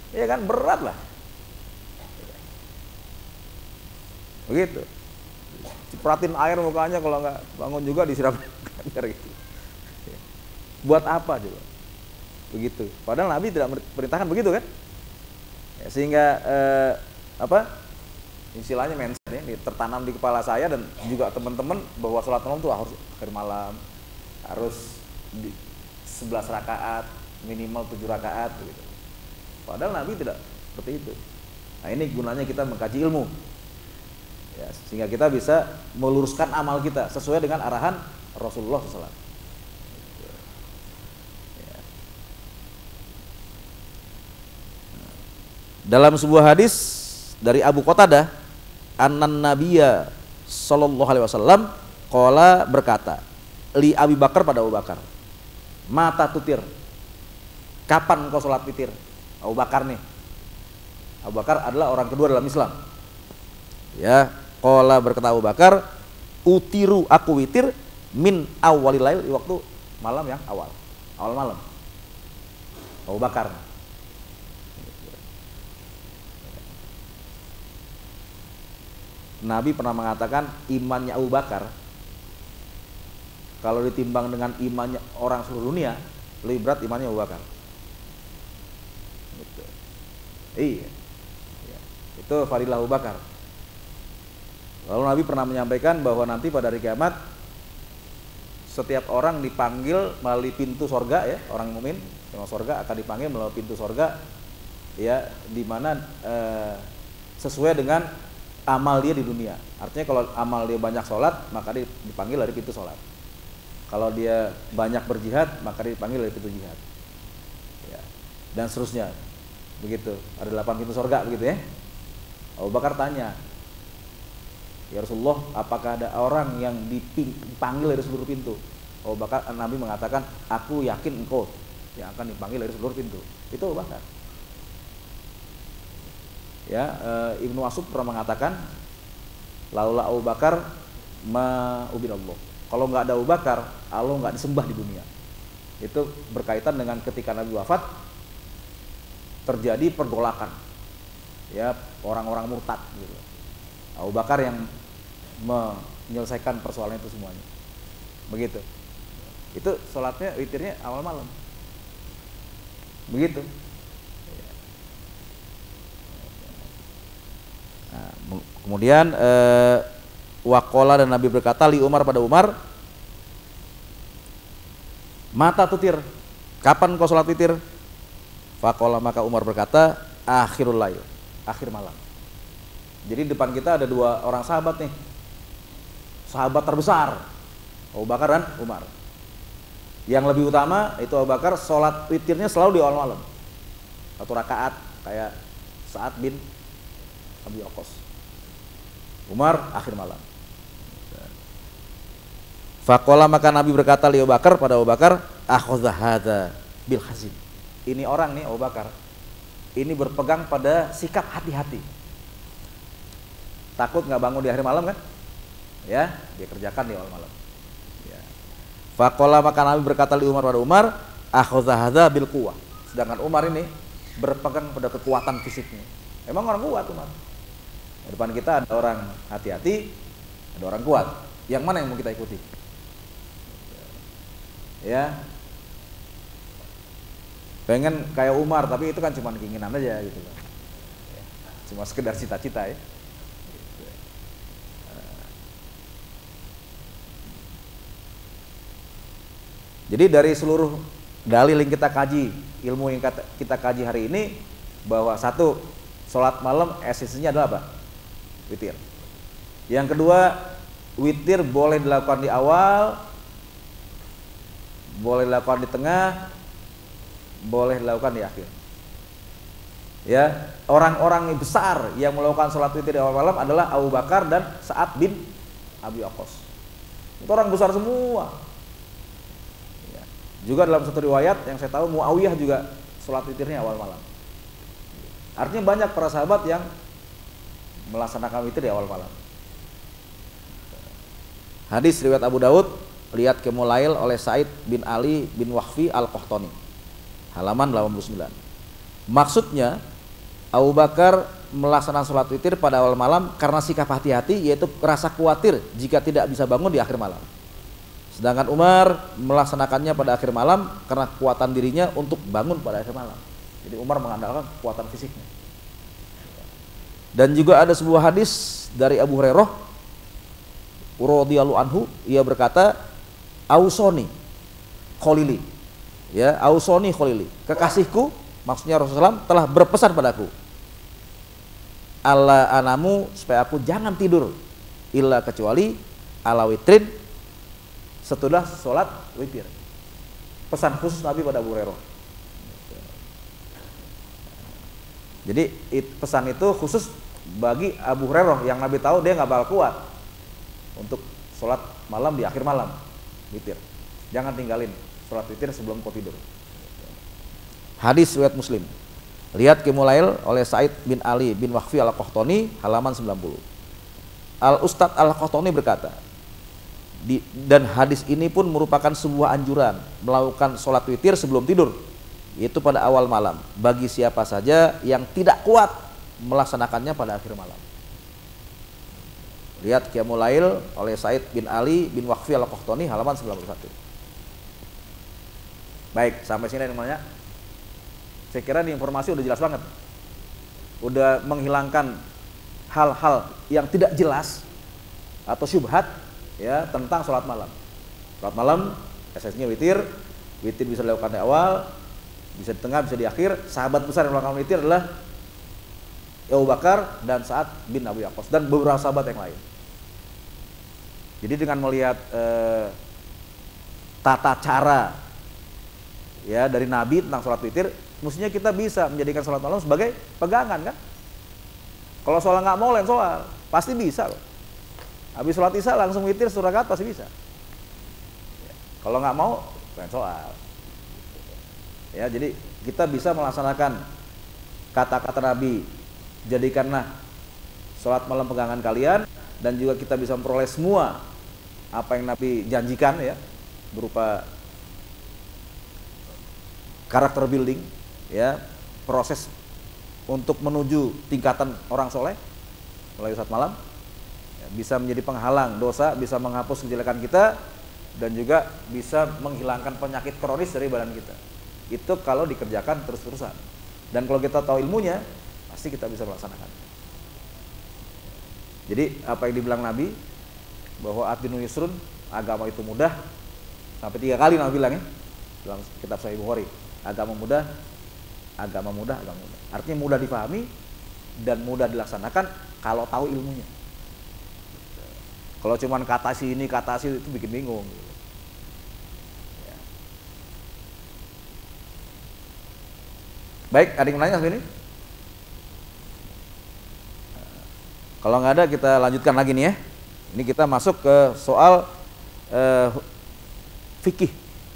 Ya kan, berat lah. Begitu. Cipratin air mukanya, kalau nggak bangun juga disiram air gitu. Buat apa coba? Begitu. Padahal Nabi tidak perintahkan begitu kan? Ya, sehingga istilahnya mindset ini tertanam di kepala saya dan juga teman-teman, bahwa sholat malam itu harus akhir malam, harus di 11 rakaat, minimal 7 rakaat gitu. Padahal Nabi tidak seperti itu. Nah, ini gunanya kita mengkaji ilmu. Ya, sehingga kita bisa meluruskan amal kita sesuai dengan arahan Rasulullah SAW. Ya. Dalam sebuah hadis dari Abu Qatadah, annan nabiyya sallallahu alaihi wasallam qala, berkata, li Abi Bakar, pada Abu Bakar, mata tutir, kapan engkau sholat witir? Abu Bakar nih. Abu Bakar adalah orang kedua dalam Islam. Ya, qala, berkata Abu Bakar, utiru, aku witir, min awwalil lail, di waktu malam yang awal malam. Abu Bakar. Nabi pernah mengatakan imannya Abu Bakar kalau ditimbang dengan imannya orang seluruh dunia, lebih berat imannya Abu Bakar. Gitu. Iya. Itu fadilah Abu Bakar. Lalu Nabi pernah menyampaikan bahwa nanti pada hari kiamat setiap orang dipanggil melalui pintu sorga, ya, orang mukmin masuk sorga akan dipanggil melalui pintu sorga, ya, di mana sesuai dengan amal dia di dunia. Artinya kalau amal dia banyak sholat, maka dia dipanggil dari pintu sholat. Kalau dia banyak berjihad, maka dia dipanggil dari pintu jihad. Ya. Dan seterusnya. Begitu. Ada 8 pintu surga begitu ya. Abu Bakar tanya, ya Rasulullah, apakah ada orang yang dipanggil dari seluruh pintu? Abu Bakar, Nabi mengatakan, aku yakin engkau yang akan dipanggil dari seluruh pintu. Itu Abu Bakar. Ya, Ibnu Mas'ud pernah mengatakan, laula Abu Bakar ma ubidallah. Kalau nggak ada Abu Bakar, Allah nggak disembah di dunia. Itu berkaitan dengan ketika Nabi wafat terjadi pergolakan, ya, orang-orang murtad gitu. Abu Bakar yang menyelesaikan persoalan itu semuanya. Begitu. Itu sholatnya witirnya awal malam. Begitu. Nah, kemudian waqala, dan Nabi berkata li Umar, pada Umar, mata tutir, kapan kau sholat witir? Faqala, maka Umar berkata, akhirul lail, akhir malam. Jadi depan kita ada 2 orang sahabat nih, sahabat terbesar, Abu Bakar dan Umar. Yang lebih utama itu Abu Bakar, sholat witirnya selalu di awal malam, 1 rakaat, kayak Sa'ad bin Abi Waqqas. Umar akhir malam. Faqala, maka Nabi berkata li Abu Bakar, pada Abu Bakar, akhadha hadza bil hazim. Ini orang nih, Abu Bakar, ini berpegang pada sikap hati-hati. Takut nggak bangun di akhir malam kan? Ya, dia kerjakan di awal malam. Ya. Faqala, maka Nabi berkata li Umar, pada Umar, akhadha hadza bil quwwah. Sedangkan Umar ini berpegang pada kekuatan fisiknya. Emang orang kuat Umar. Di depan kita ada orang hati-hati, ada orang kuat. Yang mana yang mau kita ikuti? Ya, pengen kayak Umar, tapi itu kan cuma keinginan aja gitu loh. Cuma sekedar cita-cita ya. Jadi dari seluruh dalil yang kita kaji, ilmu yang kita kaji hari ini, bahwa satu, sholat malam esensinya adalah apa? Witir. Yang kedua, witir boleh dilakukan di awal, boleh dilakukan di tengah, boleh dilakukan di akhir. Ya, orang-orang besar yang melakukan sholat witir di awal malam adalah Abu Bakar dan Sa'ad bin Abi Waqqas. Itu orang besar semua. Ya. Juga dalam satu riwayat yang saya tahu, Muawiyah juga sholat witirnya awal malam. Artinya banyak para sahabat yang melaksanakan witir di awal malam. Hadis riwayat Abu Daud, lihat Qiyamul oleh Said bin Ali bin Wahfi Al-Qahtani, halaman 89. Maksudnya Abu Bakar melaksanakan sholat witir pada awal malam karena sikap hati-hati, yaitu rasa khawatir jika tidak bisa bangun di akhir malam. Sedangkan Umar melaksanakannya pada akhir malam karena kekuatan dirinya untuk bangun pada akhir malam. Jadi Umar mengandalkan kekuatan fisiknya. Dan juga ada sebuah hadis dari Abu Hurairah radhiyallahu anhu, ia berkata, "Ausoni Khalili." Ya, "Ausoni Khalili." Kekasihku, maksudnya Rasulullah SAW, telah berpesan padaku, "Alla anamu," supaya aku jangan tidur, "illa," kecuali, "ala witrin," setelah sholat witir. Pesan khusus Nabi pada Abu Hurairah. Jadi pesan itu khusus bagi Abu Hurairah yang Nabi tahu dia nggak bakal kuat untuk sholat malam di akhir malam witir. Jangan tinggalin sholat witir sebelum kau tidur. Hadis riwayat Muslim. Lihat Qiyamul oleh Said bin Ali bin Waqfi Al-Qahtani, halaman 90. Al-Ustadz Al-Qahtani berkata, dan hadis ini pun merupakan sebuah anjuran melakukan sholat witir sebelum tidur, yaitu pada awal malam, bagi siapa saja yang tidak kuat melaksanakannya pada akhir malam. Lihat Qiyamul oleh Said bin Ali bin Waqfi Al-Qahtani, halaman 91. Baik, sampai sini namanya. Saya kira ini informasi udah jelas banget, udah menghilangkan hal-hal yang tidak jelas atau syubhat ya tentang sholat malam. Sholat malam esensinya witir, witir bisa dilakukan di awal, bisa di tengah, bisa di akhir. Sahabat besar yang melakukan witir adalah Abu Bakar dan Sa'ad bin Abi Waqqas dan beberapa sahabat yang lain. Jadi dengan melihat tata cara ya dari Nabi tentang sholat witir, mestinya kita bisa menjadikan sholat malam sebagai pegangan kan. Kalau sholat nggak mau lain sholat, pasti bisa loh. Habis sholat isya langsung witir surah rakaat pasti bisa. Kalau nggak mau lain sholat. Ya, jadi kita bisa melaksanakan kata-kata Nabi, jadikanlah sholat malam pegangan kalian, dan juga kita bisa memperoleh semua apa yang Nabi janjikan ya, berupa karakter building ya, proses untuk menuju tingkatan orang soleh melalui sholat malam ya, bisa menjadi penghalang dosa, bisa menghapus kejelekan kita, dan juga bisa menghilangkan penyakit kronis dari badan kita. Itu kalau dikerjakan terus-terusan, dan kalau kita tahu ilmunya pasti kita bisa melaksanakan. Jadi apa yang dibilang Nabi bahwa ad-dinu yusrun, agama itu mudah, sampai 3 kali Nabi bilang ya dalam kitab Sahih Bukhari, agama mudah, agama mudah, agama mudah. Artinya mudah dipahami dan mudah dilaksanakan kalau tahu ilmunya. Kalau cuman kata sini kata sini itu bikin bingung. Ya. Baik, ada yang nanya ini? Kalau nggak ada kita lanjutkan lagi nih ya. Ini kita masuk ke soal fikih.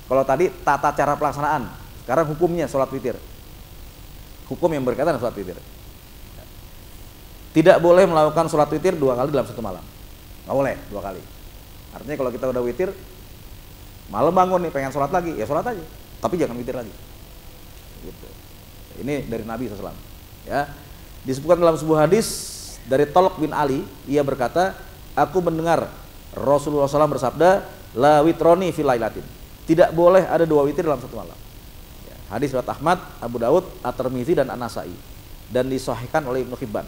Kalau tadi tata cara pelaksanaan, sekarang hukumnya sholat witir. Hukum yang berkaitan dengan sholat witir. Tidak boleh melakukan sholat witir 2 kali dalam satu malam. Nggak boleh 2 kali. Artinya kalau kita udah witir, malam bangun nih pengen sholat lagi, ya sholat aja. Tapi jangan witir lagi. Gitu. Ini dari Nabi SAW. Ya, disebutkan dalam sebuah hadis dari Talq bin Ali, ia berkata, aku mendengar Rasulullah SAW bersabda, la witroni fil lailatin. Tidak boleh ada 2 witir dalam satu malam. Hadis riwayat Ahmad, Abu Daud, At-Tirmidzi dan An-Nasai, dan disahihkan oleh Ibnu Hibban.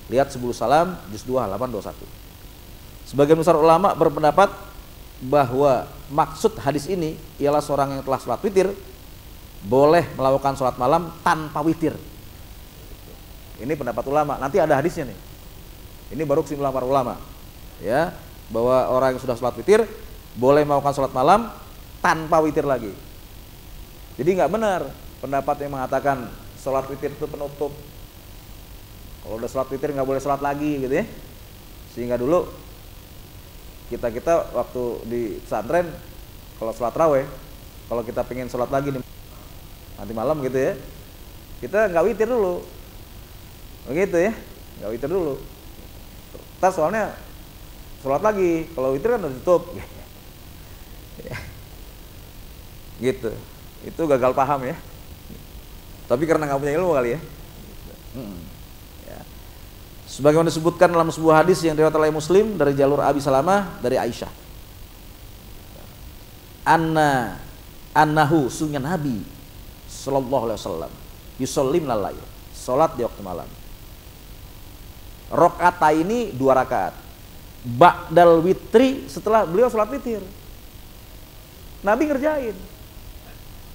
Lihat Subul Salam juz 2 halaman 21. Sebagian besar ulama berpendapat bahwa maksud hadis ini ialah seorang yang telah sholat witir boleh melakukan sholat malam tanpa witir. Ini pendapat ulama. Nanti ada hadisnya nih. Ini baru kesimpulan para ulama. Ya, bahwa orang yang sudah sholat witir boleh melakukan sholat malam tanpa witir lagi. Jadi nggak benar pendapat yang mengatakan sholat witir itu penutup. Kalau udah sholat witir nggak boleh sholat lagi gitu ya. Sehingga dulu kita waktu di pesantren kalau sholat raweh, kalau kita pengen sholat lagi nanti malam gitu ya, kita nggak witir dulu, begitu ya, nggak witir dulu. Ntar soalnya sholat lagi, kalau witir kan udah tutup. Gitu. Itu gagal paham ya. Tapi karena nggak punya ilmu kali ya. Sebagaimana disebutkan dalam sebuah hadis yang diriwayatkan oleh Muslim dari jalur Abi Salamah dari Aisyah. Annahu sungguh Nabi sallallahu alaihi wasallam yusollim lalail, salat di waktu malam. Rakaat ini 2 rakaat. Ba'dal witri, setelah beliau salat witir. Nabi ngerjain.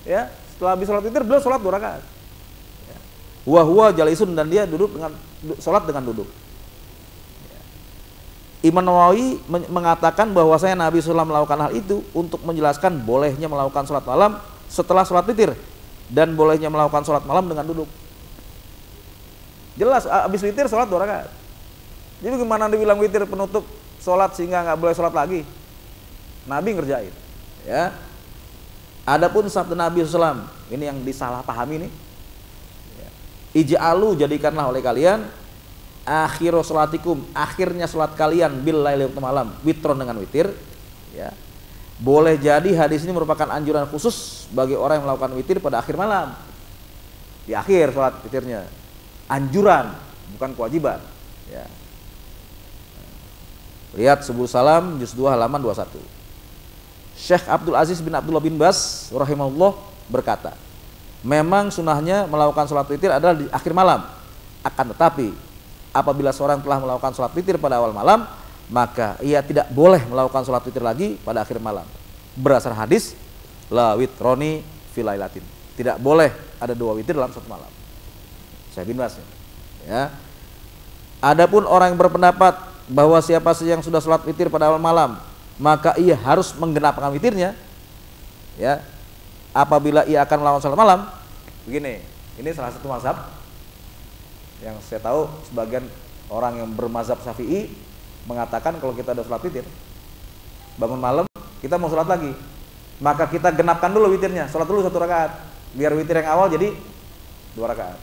Ya, setelah habis salat witir beliau salat 2 rakaat. Ya. Wa huwa jalisun, dan dia duduk dengan salat dengan duduk. Ya. Imam Nawawi mengatakan bahwasanya Nabi SAW melakukan hal itu untuk menjelaskan bolehnya melakukan salat malam setelah salat witir dan bolehnya melakukan salat malam dengan duduk. Jelas habis witir salat 2 rakaat. Jadi bagaimana dibilang witir penutup sholat sehingga nggak boleh sholat lagi? Nabi ngerjain. Ya. Adapun sabda Nabi SAW, ini yang disalahpahami nih. Ya. Ij'alu, jadikanlah oleh kalian akhiru sholatikum, akhirnya sholat kalian bil laili, waktu malam, witron, dengan witir. Ya. Boleh jadi hadis ini merupakan anjuran khusus bagi orang yang melakukan witir pada akhir malam. Di akhir sholat witirnya. Anjuran, bukan kewajiban. Ya. Lihat Subul Salam juz 2 halaman 21. Syekh Abdul Aziz bin Abdullah bin Bas rahimahullah berkata, memang sunahnya melakukan sholat witir adalah di akhir malam. Akan tetapi apabila seorang telah melakukan sholat witir pada awal malam, maka ia tidak boleh melakukan sholat witir lagi pada akhir malam. Berdasar hadis la witroni filailatin, tidak boleh ada 2 witir dalam satu malam. Syekh bin Bas. Ya. Adapun orang yang berpendapat bahwa siapa saja yang sudah sholat witir pada awal malam, maka ia harus menggenapkan witirnya. Ya, apabila ia akan melakukan sholat malam, begini, ini salah satu mazhab yang saya tahu sebagian orang yang bermazhab Syafi'i mengatakan kalau kita udah sholat witir, bangun malam kita mau sholat lagi, maka kita genapkan dulu witirnya, sholat dulu 1 rakaat, biar witir yang awal jadi 2 rakaat.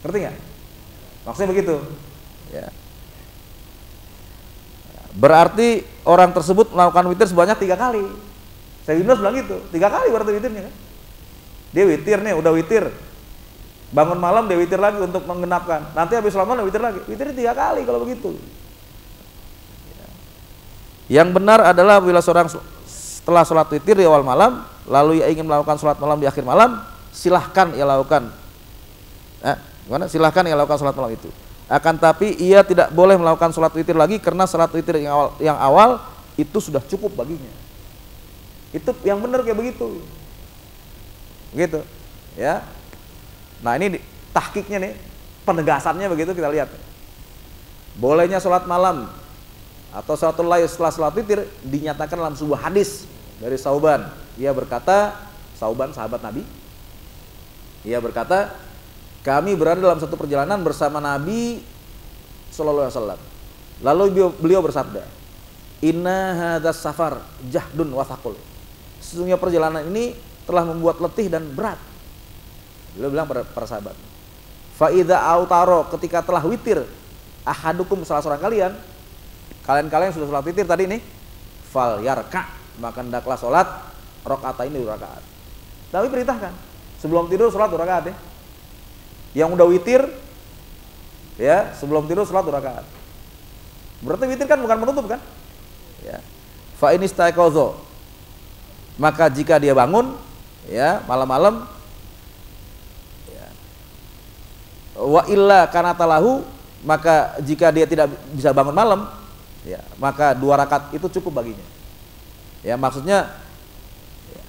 Ngerti nggak? Maksudnya begitu. Ya. Berarti orang tersebut melakukan witir sebanyak 3 kali. Saya bilang gitu, 3 kali berarti witirnya kan. Dia witir nih, udah witir. Bangun malam dia witir lagi untuk menggenapkan. Nanti habis sholat malam witir lagi. Witirnya 3 kali kalau begitu. Yang benar adalah bila seorang setelah sholat witir di awal malam, lalu ia ingin melakukan sholat malam di akhir malam, silahkan ia lakukan. Silahkan ia lakukan sholat malam itu. Akan tapi ia tidak boleh melakukan sholat witir lagi karena sholat witir yang awal itu sudah cukup baginya. Itu yang benar kayak begitu. Begitu. Ya. Nah, ini tahkiknya nih, penegasannya begitu kita lihat. Bolehnya sholat malam atau sholatul lail setelah sholat witir dinyatakan dalam sebuah hadis dari Sauban. Ia berkata, Sauban sahabat Nabi. Ia berkata, kami berada dalam satu perjalanan bersama Nabi Sallallahu Alaihi Wasallam. Lalu beliau bersabda, Inna hadas safar jahdun wa thaqul. Sesungguhnya perjalanan ini telah membuat letih dan berat. Beliau bilang para sahabat, fa idza autaro, ketika telah witir, ahadukum, salah seorang kalian yang sudah sholat witir tadi nih, fal yarka, maka hendaklah sholat rakaat ini 2 rakaat. Tapi perintahkan sebelum tidur sholat 2 rakaat ya. Yang udah witir ya, sebelum tidur sholat 2 rakaat. Berarti witir kan bukan penutup kan? Ya. Fa in istaiqadha, maka jika dia bangun ya malam-malam ya, wa illa kana talahu, maka jika dia tidak bisa bangun malam ya, maka 2 rakaat itu cukup baginya. Ya, maksudnya ya,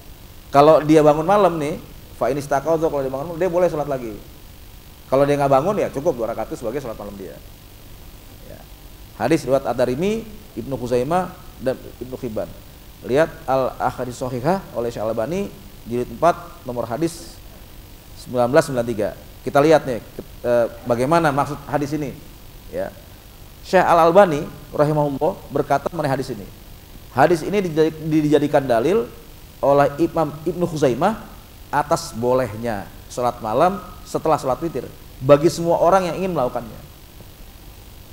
kalau dia bangun malam nih, fa in istaiqadha, kalau dia bangun dia boleh sholat lagi. Kalau dia nggak bangun ya cukup 2 rakaat itu sebagai sholat malam dia. Ya. Hadis riwayat Ad-Darimi, Ibnu Khuzaimah dan Ibnu Hibban. Lihat Al-Ahadits Shahihah oleh Syekh Al-Albani jilid 4 nomor hadis 1993. Kita lihat nih bagaimana maksud hadis ini. Ya. Syekh Al-Albani rahimahullah berkata mengenai hadis ini. Hadis ini dijadikan dalil oleh Imam Ibnu Khuzaimah atas bolehnya sholat malam setelah sholat witir bagi semua orang yang ingin melakukannya.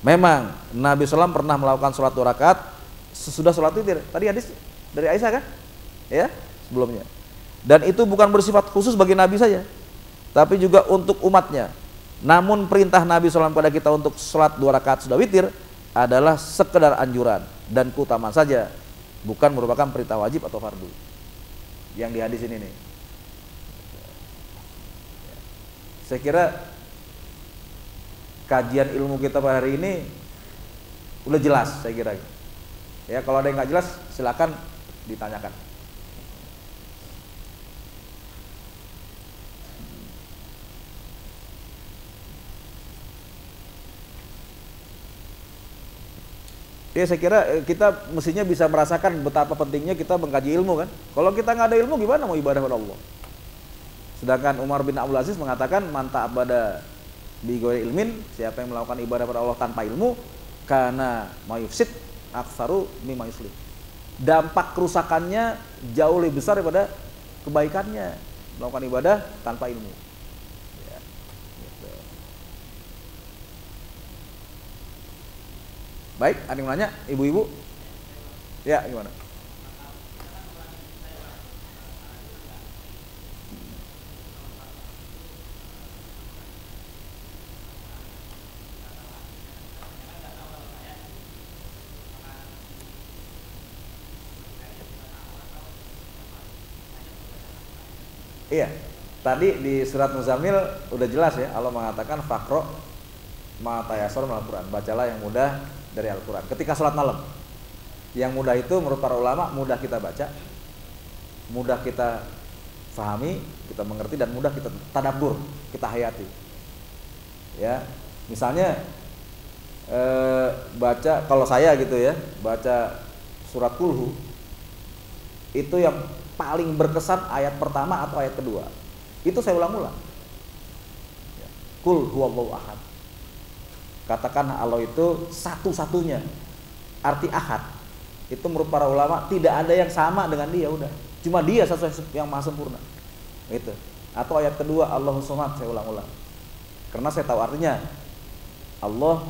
Memang Nabi SAW pernah melakukan sholat 2 rakaat sesudah sholat witir. Tadi hadis dari Aisyah kan? Ya, sebelumnya. Dan itu bukan bersifat khusus bagi Nabi saja, tapi juga untuk umatnya. Namun perintah Nabi SAW pada kita untuk sholat 2 rakaat sudah witir adalah sekedar anjuran dan keutamaan saja, bukan merupakan perintah wajib atau fardu. Yang di hadis ini nih. Saya kira kajian ilmu kita pada hari ini udah jelas, saya kira. Ya, kalau ada yang nggak jelas silakan ditanyakan. Ya, saya kira kita mestinya bisa merasakan betapa pentingnya kita mengkaji ilmu kan. Kalau kita nggak ada ilmu gimana mau ibadah kepada Allah? Sedangkan Umar bin Abdul Aziz mengatakan manta abada bi ghairi ilmin, siapa yang melakukan ibadah kepada Allah tanpa ilmu, karena mayufsid aktsaru mimma yuslih. Dampak kerusakannya jauh lebih besar daripada kebaikannya melakukan ibadah tanpa ilmu. Ya, gitu. Baik, ada yang nanya, ibu-ibu? Ya, gimana? Iya, tadi di surat Muzammil udah jelas ya, Allah mengatakan faqra ma tayassara minal Qur'an, bacalah yang mudah dari Al-Qur'an. Ketika sholat malam, yang mudah itu menurut para ulama mudah kita baca, mudah kita fahami, kita mengerti, dan mudah kita tadabbur, kita hayati. Ya, misalnya baca, kalau saya gitu ya, baca surat Kulhu itu yang paling berkesan ayat pertama atau ayat kedua, itu saya ulang-ulang. Qul huwallahu ahad, katakan Allah itu satu-satunya. Arti ahad itu menurut para ulama tidak ada yang sama dengan dia, udah cuma dia satu yang maha sempurna itu. Atau ayat kedua Allahus Samad, saya ulang-ulang karena saya tahu artinya. Allah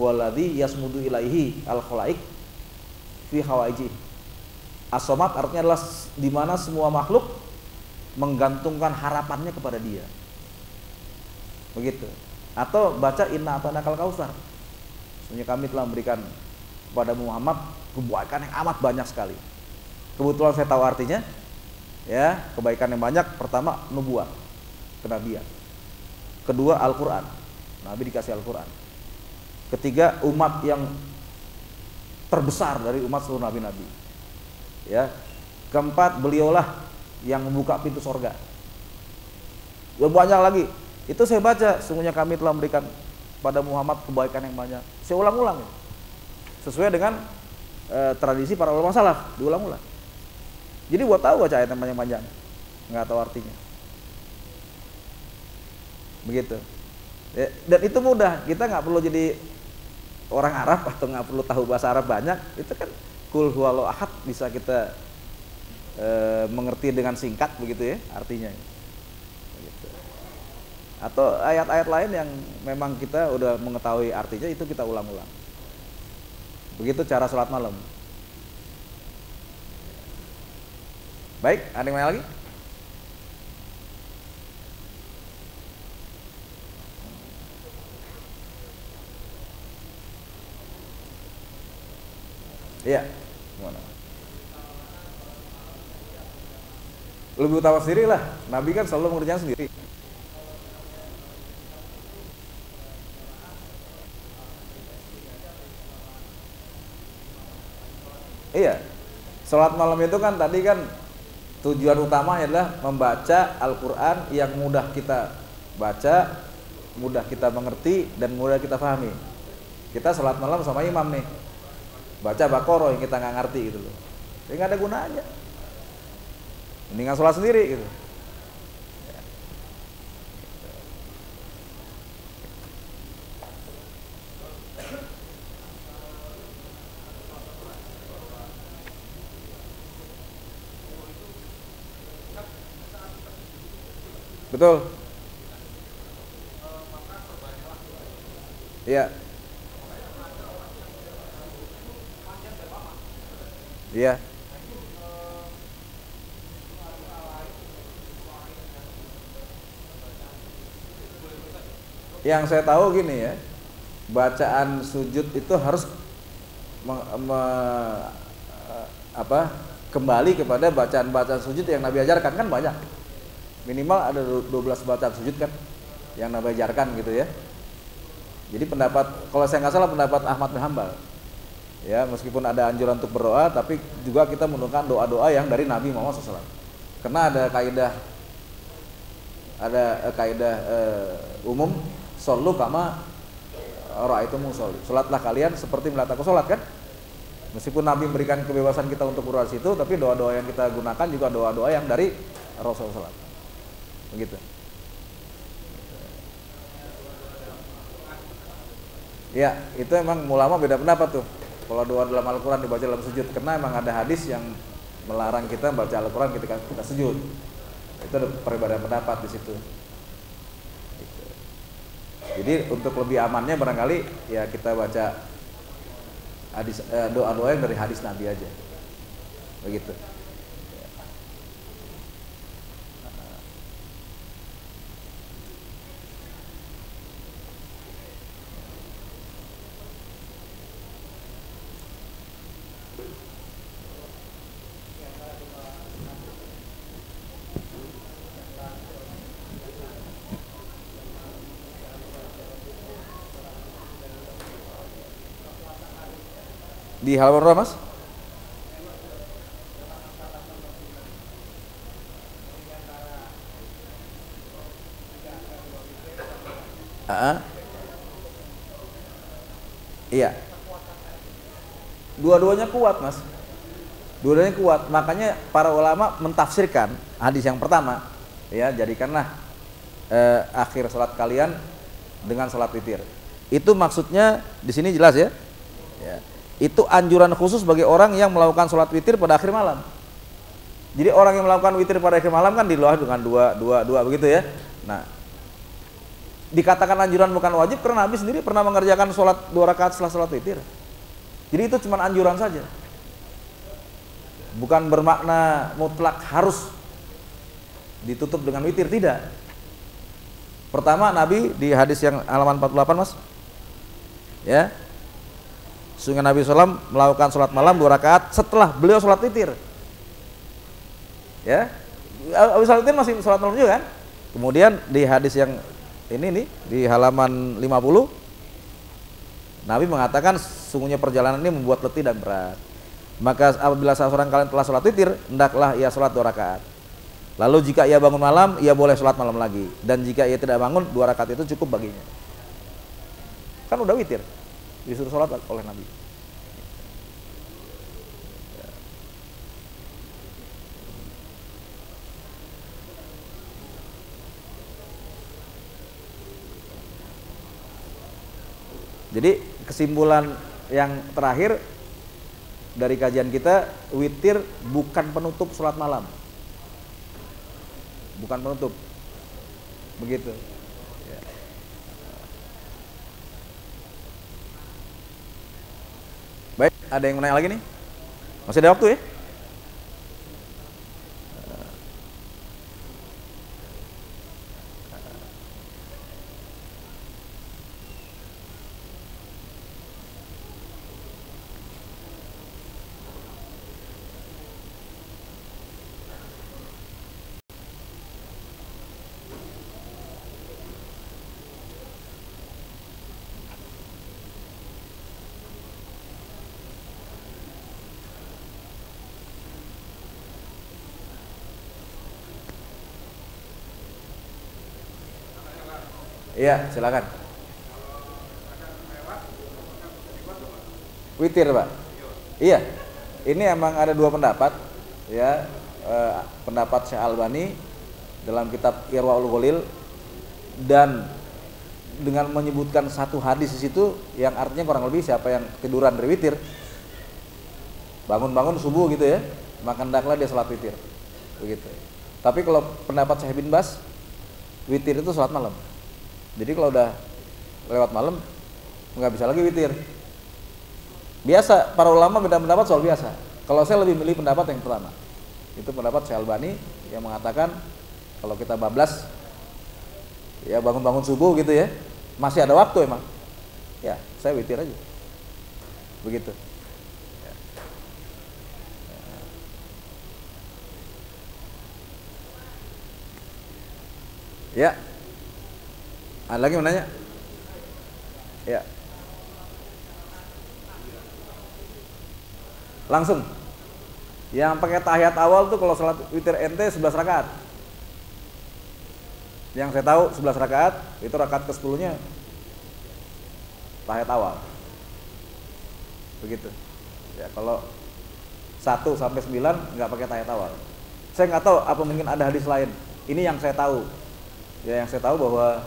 huwaladzi yasmudu ilaihi al-khalaik fi hawaiji. As-Samad artinya adalah di mana semua makhluk menggantungkan harapannya kepada dia. Begitu. Atau baca inna a'tainakal kautsar. Sesungguhnya kami telah memberikan kepada Muhammad kebaikan yang amat banyak sekali. Kebetulan saya tahu artinya. Ya, kebaikan yang banyak, pertama nubuat, kenabian. Kedua Al-Qur'an. Nabi dikasih Al-Qur'an. Ketiga umat yang terbesar dari umat seluruh nabi-nabi. Ya, keempat beliaulah yang membuka pintu surga. Banyak lagi. Itu saya baca, sesungguhnya kami telah memberikan pada Muhammad kebaikan yang banyak. Saya ulang-ulang ya. Sesuai dengan tradisi para ulama salaf, diulang-ulang. Jadi buat tahu baca ayat yang panjang-panjang, nggak tahu artinya. Begitu. Ya, dan itu mudah. Kita nggak perlu jadi orang Arab atau nggak perlu tahu bahasa Arab banyak. Itu kan Qul huwallahu ahad bisa kita mengerti dengan singkat begitu ya artinya. Begitu. Atau ayat-ayat lain yang memang kita udah mengetahui artinya, itu kita ulang-ulang. Begitu cara sholat malam. Baik, ada yang lain lagi? Iya, gimana? Lebih utama sendiri lah. Nabi kan selalu mengerjakan sendiri. Iya, sholat malam itu kan tadi kan tujuan utamanya adalah membaca Al-Quran yang mudah kita baca, mudah kita mengerti, dan mudah kita pahami. Kita sholat malam sama imam nih, baca Baqarah yang kita nggak ngerti gitu loh, ya nggak ada gunanya. Mendingan sholat sendiri gitu. Betul. Iya. Iya. Yang saya tahu gini ya, bacaan sujud itu harus kembali kepada bacaan-bacaan sujud yang Nabi ajarkan, kan banyak. Minimal ada 12 bacaan sujud kan yang Nabi ajarkan gitu ya. Jadi pendapat, kalau saya nggak salah pendapat Ahmad bin Hambal, ya meskipun ada anjuran untuk berdoa, tapi juga kita menggunakan doa-doa yang dari Nabi Muhammad SAW. Karena ada kaidah umum, shollu kama ra'aitumuni usolli. Salatlah kalian seperti melihat aku salat kan. Meskipun Nabi memberikan kebebasan kita untuk berdoa situ, tapi doa-doa yang kita gunakan juga doa-doa yang dari Rasulullah SAW. Begitu. Ya, itu emang ulama beda pendapat tuh. Kalau doa dalam Al-Quran dibaca dalam sujud, karena emang ada hadis yang melarang kita baca Al-Quran ketika kita sujud. Itu ada perbedaan pendapat di situ. Gitu. Jadi untuk lebih amannya barangkali ya kita baca hadis, doa-doa yang dari hadis Nabi aja. Begitu. Di halaman berapa, Mas? Iya. Dua-duanya kuat, Mas. Dua-duanya kuat. Makanya para ulama mentafsirkan hadis yang pertama, ya, jadikanlah akhir salat kalian dengan salat witir. Itu maksudnya di sini jelas ya. Ya. Itu anjuran khusus bagi orang yang melakukan sholat witir pada akhir malam. Jadi orang yang melakukan witir pada akhir malam kan diluah dengan dua begitu ya. Nah, dikatakan anjuran bukan wajib karena Nabi sendiri pernah mengerjakan sholat 2 rakaat setelah sholat witir. Jadi itu cuma anjuran saja, bukan bermakna mutlak harus ditutup dengan witir, tidak. Pertama, Nabi di hadis yang halaman 48, Mas, ya, sungguh Nabi SAW melakukan sholat malam 2 rakaat setelah beliau sholat witir. Ya, habis sholat witir masih sholat malam juga kan. Kemudian di hadis yang ini nih di halaman 50, Nabi mengatakan sungguhnya perjalanan ini membuat letih dan berat. Maka apabila seorang kalian telah sholat witir, hendaklah ia sholat 2 rakaat. Lalu jika ia bangun malam, ia boleh sholat malam lagi. Dan jika ia tidak bangun, 2 rakaat itu cukup baginya. Kan udah witir, disuruh sholat oleh Nabi. Jadi kesimpulan yang terakhir dari kajian kita, witir bukan penutup sholat malam, bukan penutup, begitu. Ya. Baik, ada yang menanya lagi nih? Masih ada waktu ya? Iya, silakan. Witir, Pak. Iya. Ini emang ada 2 pendapat, ya. Pendapat Syekh Albani dalam kitab Irwaul Ghalil, dan dengan menyebutkan satu hadis di situ yang artinya kurang lebih siapa yang tiduran dari witir, bangun-bangun subuh gitu ya, maka hendaklah dia sholat witir. Begitu. Tapi kalau pendapat Syekh bin Bas, witir itu sholat malam. Jadi kalau udah lewat malam nggak bisa lagi witir. Biasa para ulama beda pendapat soal biasa. Kalau saya lebih milih pendapat yang pertama. Itu pendapat Syekh Albani yang mengatakan kalau kita bablas, ya bangun-bangun subuh gitu ya, masih ada waktu emang, ya saya witir aja, begitu. Ya, ada lagi mau nanya? Ya, langsung. Yang pakai tahiyat awal tuh kalau sholat witir ente 11 rakaat. Yang saya tahu 11 rakaat, itu rakaat ke-10-nya tahiyat awal. Begitu. Ya, kalau 1 sampai 9 nggak pakai tahiyat awal. Saya nggak tahu apa mungkin ada hadis lain. Ini yang saya tahu. Ya, yang saya tahu bahwa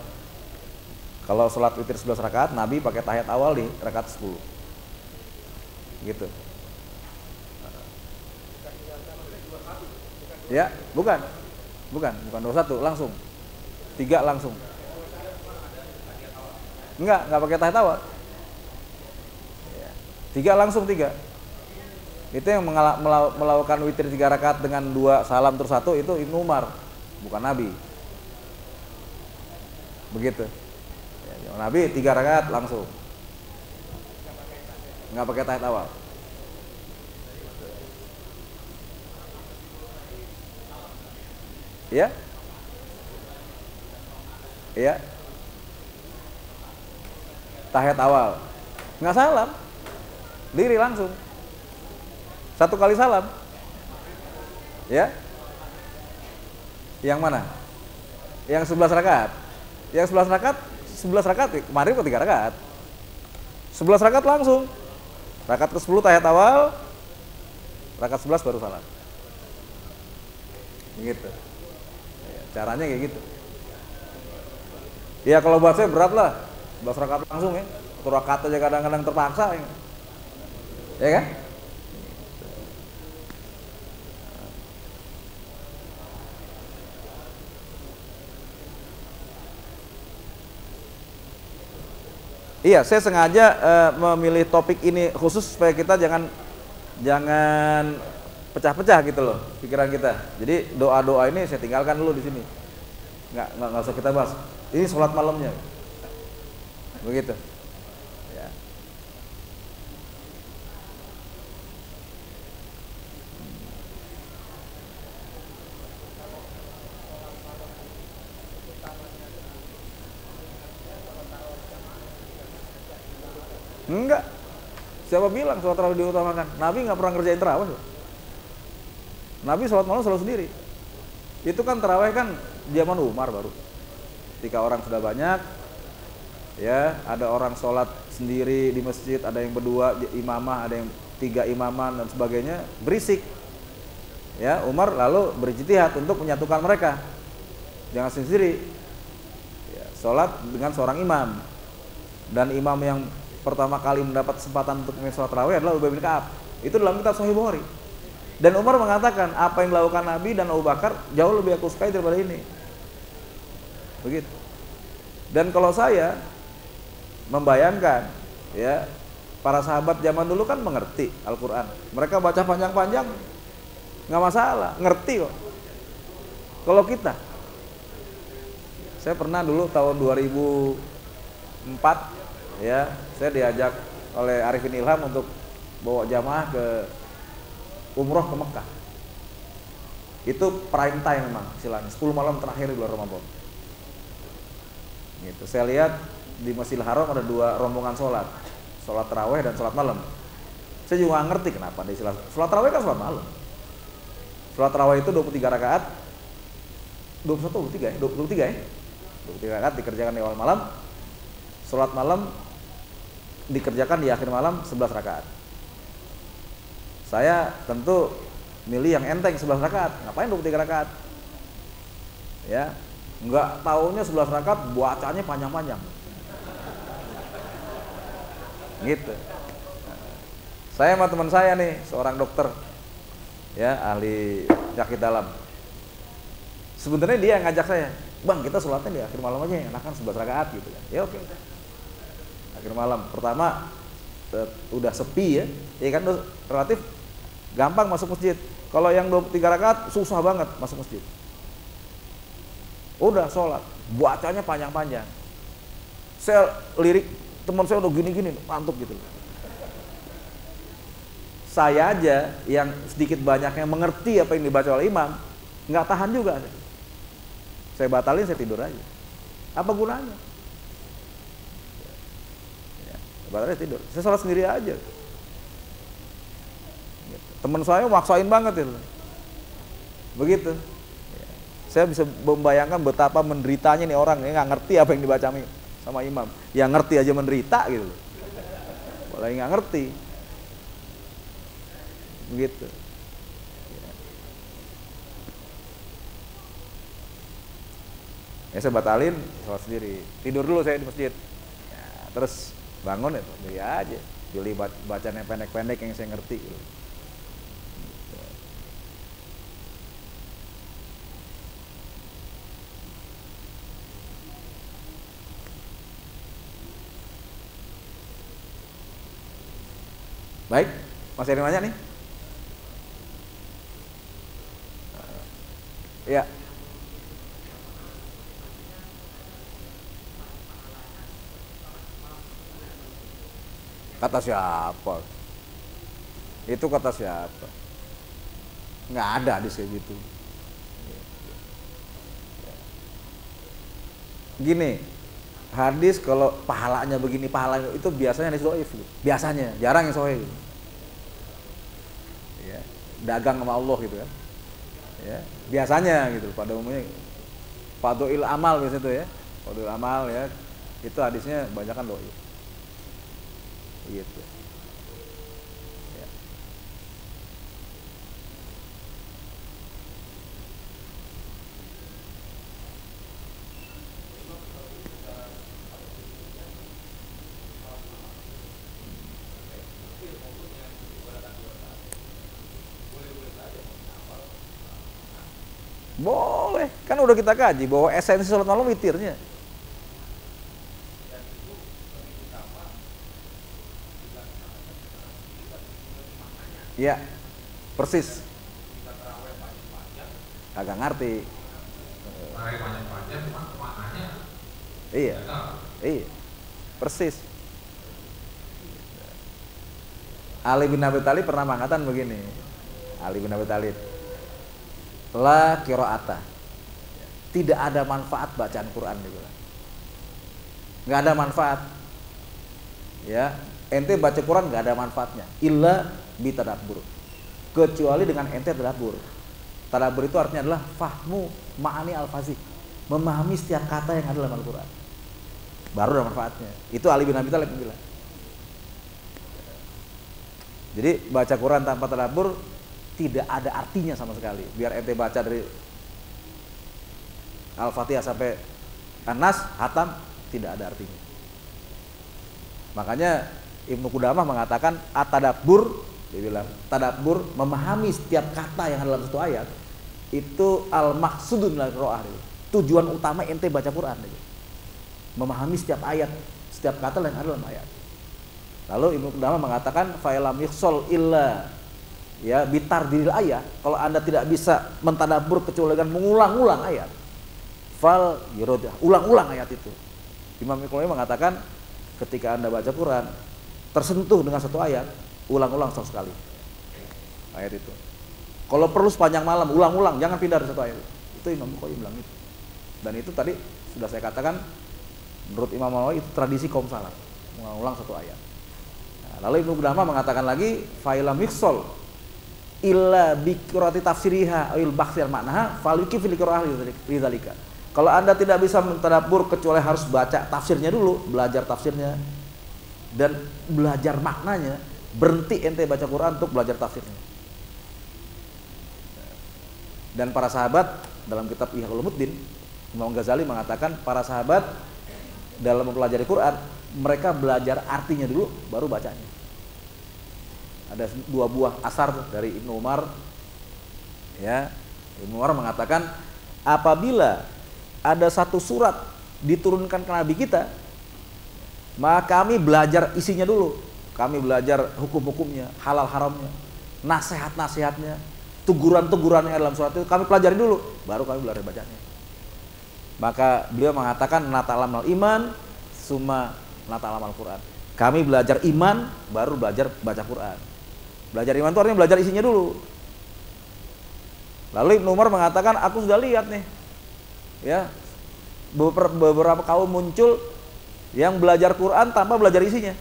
kalau sholat witir 11 rakaat, Nabi pakai tahiyat awal di rakaat 10. Gitu. Ya, bukan 21, langsung 3 langsung. Enggak pakai tahiyat awal. 3 langsung 3. Itu yang melakukan witir 3 rakaat dengan 2 salam terus 1 itu Ibnu Umar, bukan Nabi. Begitu. Ya, Nabi 3 rakaat langsung. Enggak pakai tahiyat awal. Ya? Iya. Tahiyat awal. Enggak salam. Diri langsung. 1 kali salam. Ya? Yang mana? Yang 11 rakaat. Yang 11 rakaat, 11 rakaat kemarin kok 3 rakaat. 11 rakaat langsung. Rakaat ke-10 tahiyat awal. Rakaat 11 baru salam. Gitu. Caranya kayak gitu. Ya kalau buat saya berat lah, 11 rakaat langsung ya. 1 rakaat aja kadang-kadang terpaksa ya. Ya kan? Iya, saya sengaja memilih topik ini khusus supaya kita jangan pecah-pecah gitu loh pikiran kita. Jadi doa-doa ini saya tinggalkan dulu di sini. Nggak usah kita bahas. Ini sholat malamnya. Begitu. Ya. Enggak. Siapa bilang sholat tarawih diutamakan? Nabi nggak pernah ngerjain tarawih. Nabi sholat malam selalu sendiri. Itu kan tarawih kan zaman Umar baru. Ketika orang sudah banyak, ya ada orang sholat sendiri di masjid, ada yang berdua imamah, ada yang 3 imaman dan sebagainya, berisik. Ya, Umar lalu berijtihad untuk menyatukan mereka. Jangan sendiri. Ya, sholat dengan seorang imam. Dan imam yang pertama kali mendapat kesempatan untuk memimpin sholat tarawih adalah Ubay bin Ka'ab. Itu dalam kitab Sahih Bukhari. Dan Umar mengatakan apa yang dilakukan Nabi dan Abu Bakar jauh lebih aku sukai daripada ini. Begitu. Dan kalau saya membayangkan, ya para sahabat zaman dulu kan mengerti Al-Quran. Mereka baca panjang-panjang nggak masalah, ngerti kok. Kalau kita, saya pernah dulu tahun 2004, ya saya diajak oleh Arifin Ilham untuk bawa jamaah ke umroh ke Mekah. Itu prime time memang istilahnya, 10 malam terakhir di bulan Ramadan. Gitu. Saya lihat di Masjidil Haram ada 2 rombongan sholat tarawih dan sholat malam. Saya juga nggak ngerti kenapa ada istilah sholat tarawih kan sholat malam. Sholat tarawih itu 23 rakaat, 23 rakaat dikerjakan di awal malam. Sholat malam dikerjakan di akhir malam 11 rakaat. Saya tentu milih yang enteng 11 rakaat. Ngapain 23 rakaat? Ya, enggak taunya 11 rakaat bacanya panjang-panjang. Gitu. Saya sama teman saya nih, seorang dokter, ya ahli penyakit dalam. Sebenarnya dia yang ngajak saya, bang kita sholatnya di akhir malam aja, enakan 11 rakaat gitu kan. Ya oke. Akhir malam pertama udah sepi ya kan relatif gampang masuk masjid. Kalau yang 23 rakaat susah banget masuk masjid. Udah sholat, bacanya panjang-panjang. Saya lirik teman saya udah gini-gini, ngantuk gitu. Saya aja yang sedikit banyaknya mengerti apa yang dibaca oleh imam, nggak tahan juga. Saya batalin, saya tidur aja. Apa gunanya? Ya, batalin tidur. Saya sholat sendiri aja. Teman saya maksain banget itu. Begitu. Ya. Saya bisa membayangkan betapa menderitanya nih orang yang nggak ngerti apa yang dibaca sama imam. Yang ngerti aja menderita gitu. Walau nggak ngerti. Begitu. Ya saya batalin, sholat sendiri. Tidur dulu saya di masjid. Ya, terus bangun itu, dia aja. Pilih bacaan yang pendek-pendek yang saya ngerti. Gitu. Baik, masih ada yang nanya nih? Ya. Kata siapa? Itu kata siapa? Nggak ada hadis kayak gitu. Gini, hadis kalau pahalanya begini, pahala itu biasanya hadis dhaif gitu. Biasanya, jarang yang sahih gitu. Ya, dagang sama Allah gitu kan. Ya, biasanya gitu pada umumnya fadhil amal biasanya itu ya. Fadhil amal ya. Itu hadisnya banyak kan dhaif. Gitu. Ya. Boleh, kan udah kita kaji bahwa esensi sholat malam witirnya. Ya, persis. Agak ngerti. Iya, iya, persis. Ali bin Abi Thalib pernah mengatakan begini. Ali bin Abi Thalib, la qiraata. Tidak ada manfaat bacaan Quran gitu. Nggak ada manfaat. Ya, ente baca Quran nggak ada manfaatnya. Illa bitadabbur. Kecuali dengan ente tadabbur. Tadabbur itu artinya adalah fahmu ma'ani al-fazi. Memahami setiap kata yang ada dalam Al-Quran. Baru ada manfaatnya. Itu Ali bin Abi Thalib bilang. Jadi baca Quran tanpa tadabbur tidak ada artinya sama sekali. Biar ente baca dari Al-Fatihah sampai An-Nas, hatam, tidak ada artinya. Makanya Ibnu Qudamah mengatakan at-tadabbur, dia bilang tadabbur, memahami setiap kata yang ada dalam satu ayat, itu al-maqsudun lil qiraah. Tujuan utama ente baca Quran. Memahami setiap ayat, setiap kata yang ada dalam ayat. Lalu Ibnu Qudamah mengatakan fa'ilam yukhsal illa ya bitar diril ayat. Kalau Anda tidak bisa mentadabbur kecuali dengan mengulang-ulang ayat, fal yurad, ulang-ulang ayat itu. Imam Al-Qurtubi mengatakan ketika Anda baca Quran tersentuh dengan satu ayat, ulang-ulang 100 kali ayat itu. Kalau perlu sepanjang malam, ulang-ulang, jangan pindah dari satu ayat. Itu Imam Al-Qurtubi bilang itu. Dan itu tadi sudah saya katakan, menurut Imam Nawawi itu tradisi kaum salaf, mengulang-ulang satu ayat. Nah, lalu Ibnu Qudamah mengatakan lagi, fa'ilam miksol illa biqirati tafsiriha awil bakhsir maknaha falyuki fil qiraah lidzalika. Kalau Anda tidak bisa mentadabbur kecuali harus baca tafsirnya dulu, belajar tafsirnya dan belajar maknanya, berhenti ente baca Quran untuk belajar tafsirnya. Dan para sahabat dalam kitab Ihya Ulumuddin, Imam Ghazali mengatakan para sahabat dalam mempelajari Quran, mereka belajar artinya dulu baru bacanya. Ada dua buah asar dari Ibnu Umar. Ya, Ibnu Umar mengatakan apabila ada satu surat diturunkan ke Nabi kita, maka kami belajar isinya dulu. Kami belajar hukum-hukumnya, halal haramnya, nasihat-nasihatnya, teguran-teguran yang dalam surat itu kami pelajari dulu, baru kami belajar bacanya. Maka beliau mengatakan nata'lamal iman summa nata'alam Al-Quran. Kami belajar iman, baru belajar baca Quran. Belajar iman itu artinya belajar isinya dulu. Lalu Ibnu Umar mengatakan, aku sudah lihat nih, ya, beberapa kaum muncul yang belajar Quran tanpa belajar isinya.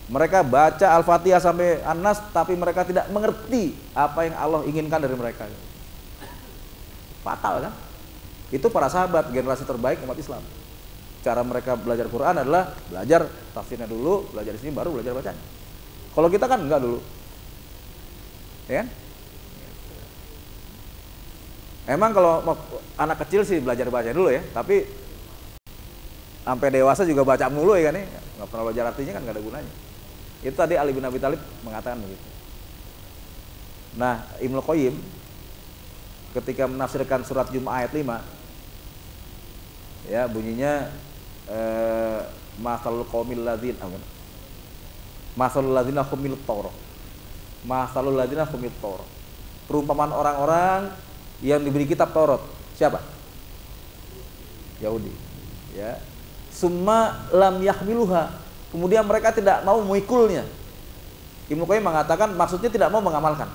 Mereka baca Al-Fatihah sampai An-Nas, tapi mereka tidak mengerti apa yang Allah inginkan dari mereka. Fatal kan? Itu para sahabat, generasi terbaik umat Islam. Cara mereka belajar Quran adalah belajar tafsirnya dulu, belajar isinya, baru belajar bacanya. Kalau kita kan enggak dulu, ya kan? Emang kalau anak kecil sih belajar baca dulu ya, tapi sampai dewasa juga baca mulu ya kan, nggak pernah belajar artinya kan nggak ada gunanya. Itu tadi Ali bin Abi Thalib mengatakan begitu. Nah, Ibnu Qayyim ketika menafsirkan surat Jumu'ah ayat 5, ya bunyinya masalul qaumil ladzina masalul ladzina humilut Taurat, masalul ladzina humilut Taurat, perumpamaan orang-orang yang diberi kitab Taurat. Siapa? Yahudi, ya. Summa lam yahmiluha, kemudian mereka tidak mau memikulnya. Ibnu Qayyim mengatakan maksudnya tidak mau mengamalkan.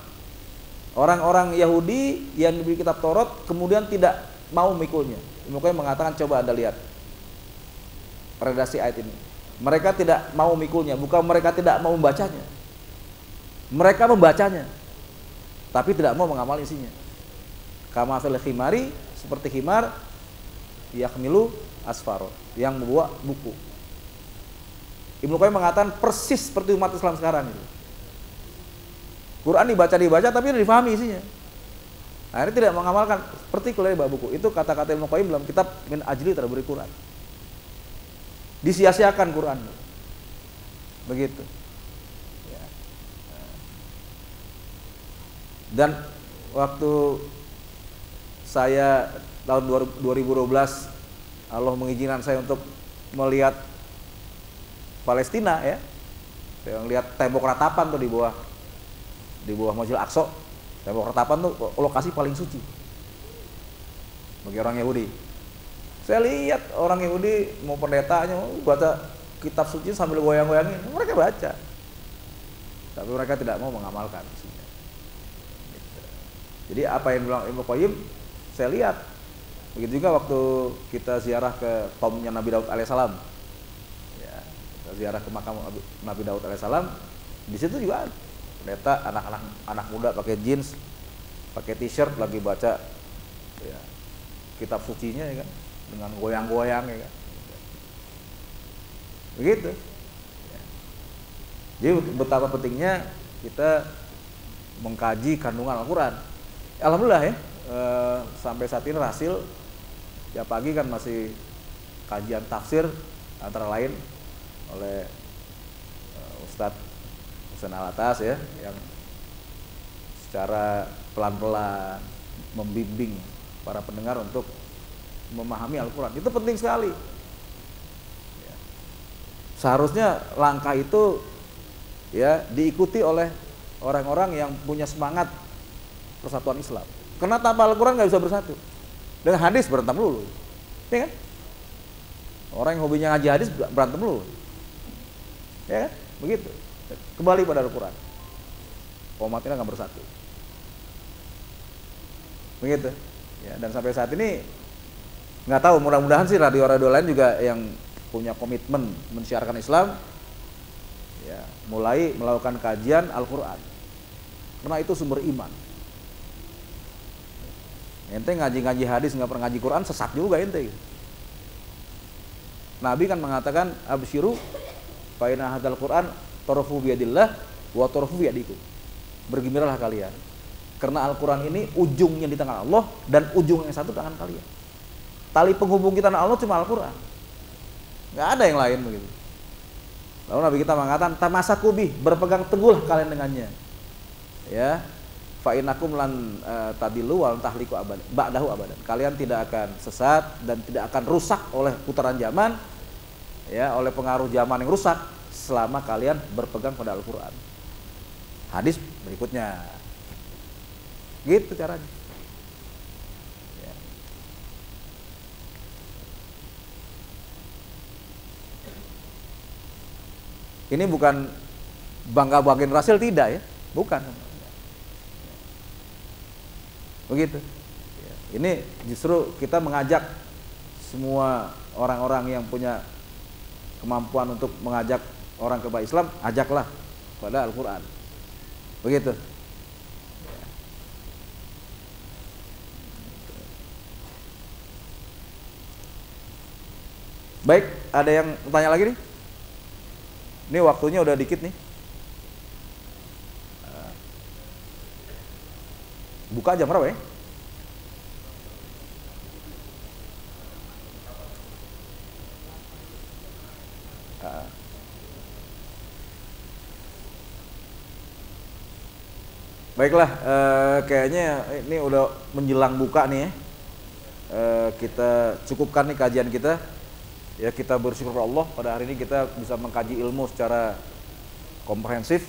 Orang-orang Yahudi yang diberi kitab Taurat kemudian tidak mau memikulnya. Ibnu Qayyim mengatakan, coba Anda lihat redaksi ayat ini. Mereka tidak mau memikulnya, bukan mereka tidak mau membacanya. Mereka membacanya, tapi tidak mau mengamal isinya. Kama fil khimari, seperti khimar yahmilu asfaro, yang membawa buku. Ibnu Qayyim mengatakan persis seperti umat Islam sekarang itu. Quran dibaca tapi tidak difahami isinya. Akhirnya tidak mengamalkan, seperti kuliah bawa buku. Itu kata-kata Ibnu Qayyim dalam kitab Min Ajli Tadabburi Quran. Disia-siakan Quran. Begitu. Ya. Dan waktu saya tahun 2012 Allah mengizinkan saya untuk melihat Palestina, ya. Saya melihat tembok ratapan tuh di bawah Masjidil Aqsa. Tembok ratapan tuh lokasi paling suci bagi orang Yahudi. Saya lihat orang Yahudi mau pendetanya baca kitab suci sambil goyang-goyangin, mereka baca, tapi mereka tidak mau mengamalkan. Jadi apa yang bilang Ibnu Qayyim saya lihat. Begitu juga waktu kita ziarah ke tomnya Nabi Daud alaihissalam, ya, kita ziarah ke makam Nabi Daud alaihissalam. Di situ juga ada pendeta, anak muda pakai jeans, pakai t-shirt lagi baca, ya, kitab sucinya, ya kan, dengan goyang-goyang, ya kan. Begitu. Ya. Jadi betapa pentingnya kita mengkaji kandungan Al-Quran. Alhamdulillah ya, sampai saat ini hasil ya pagi kan masih kajian tafsir antara lain oleh Ustadz Husain Alatas, ya, yang secara pelan-pelan membimbing para pendengar untuk memahami Al-Quran. Itu penting sekali. Ya. Seharusnya langkah itu, ya, diikuti oleh orang-orang yang punya semangat persatuan Islam. Karena tanpa Al-Quran nggak bisa bersatu. Dengan hadis berantem dulu, ya kan? Orang yang hobinya ngaji hadis berantem dulu, ya kan? Begitu. Kembali pada Al-Quran, umat ini akan bersatu. Begitu. Ya, dan sampai saat ini nggak tahu, mudah-mudahan sih radio-radio lain juga yang punya komitmen mensiarkan Islam, ya, mulai melakukan kajian Al-Quran, karena itu sumber iman. Ente ngaji hadis nggak pernah ngaji Quran, sesat juga ente. Nabi kan mengatakan absyiru fa inna hadzal Quran tarfu biyadillah wa tarfu biyadikum. Bergembiralah kalian, karena Al-Quran ini ujungnya di tangan Allah dan ujung yang satu tangan kalian. Tali penghubung kita dengan Allah cuma Al-Quran, nggak ada yang lain, begitu. Lalu Nabi kita mengatakan tamasakubi, berpegang teguhlah kalian dengannya, ya. Fa innakum lan tadilu wal tahliku abadan ba'dahu abadan. Kalian tidak akan sesat dan tidak akan rusak oleh putaran zaman, ya, oleh pengaruh zaman yang rusak selama kalian berpegang pada Al-Quran. Hadis berikutnya, gitu caranya. Ya. Ini bukan bangga-banggain Rasul, tidak ya, bukan. Begitu. Ini justru kita mengajak semua orang-orang yang punya kemampuan untuk mengajak orang kepada Islam, ajaklah pada Al-Quran. Begitu. Baik, ada yang tanya lagi nih? Ini waktunya udah dikit nih. Buka jam berapa ya? Baiklah, kayaknya ini udah menjelang buka nih ya. Kita cukupkan nih kajian kita. Ya, kita bersyukur kepada Allah pada hari ini kita bisa mengkaji ilmu secara komprehensif,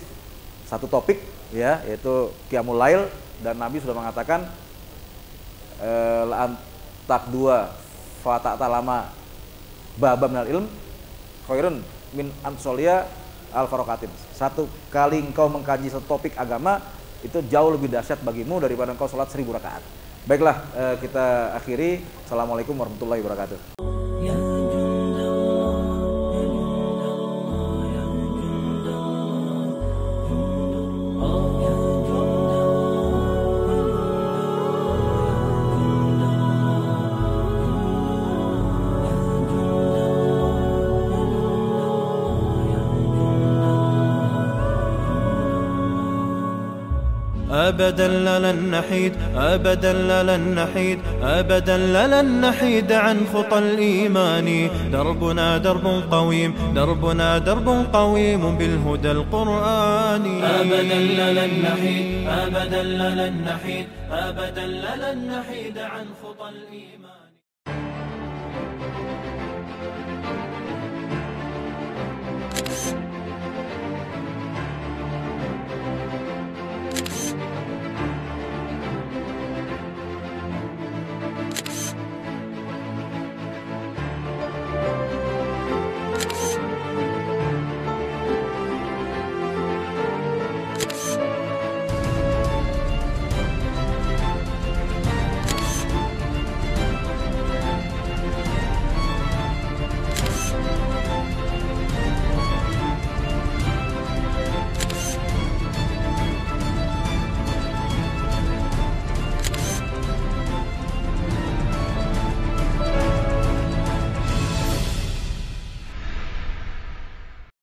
satu topik ya, yaitu Qiyamul Lail, dan Nabi sudah mengatakan la antak dua fa ta'talama baba minal ilm khairun min ansolia al farokatin. Satu kali engkau mengkaji satu topik agama itu jauh lebih dahsyat bagimu daripada engkau sholat 1000 rakaat. Baiklah, kita akhiri. Assalamualaikum warahmatullahi wabarakatuh. أبدا لن نحيد أبدا لن نحيد أبدا لن نحيد عن خطى الإيمان. دربنا درب قويم دربنا درب قويم بالهدى القرآني. أبدا لن نحيد أبدا لن نحيد أبدا لن نحيد عن خطى الإيمان.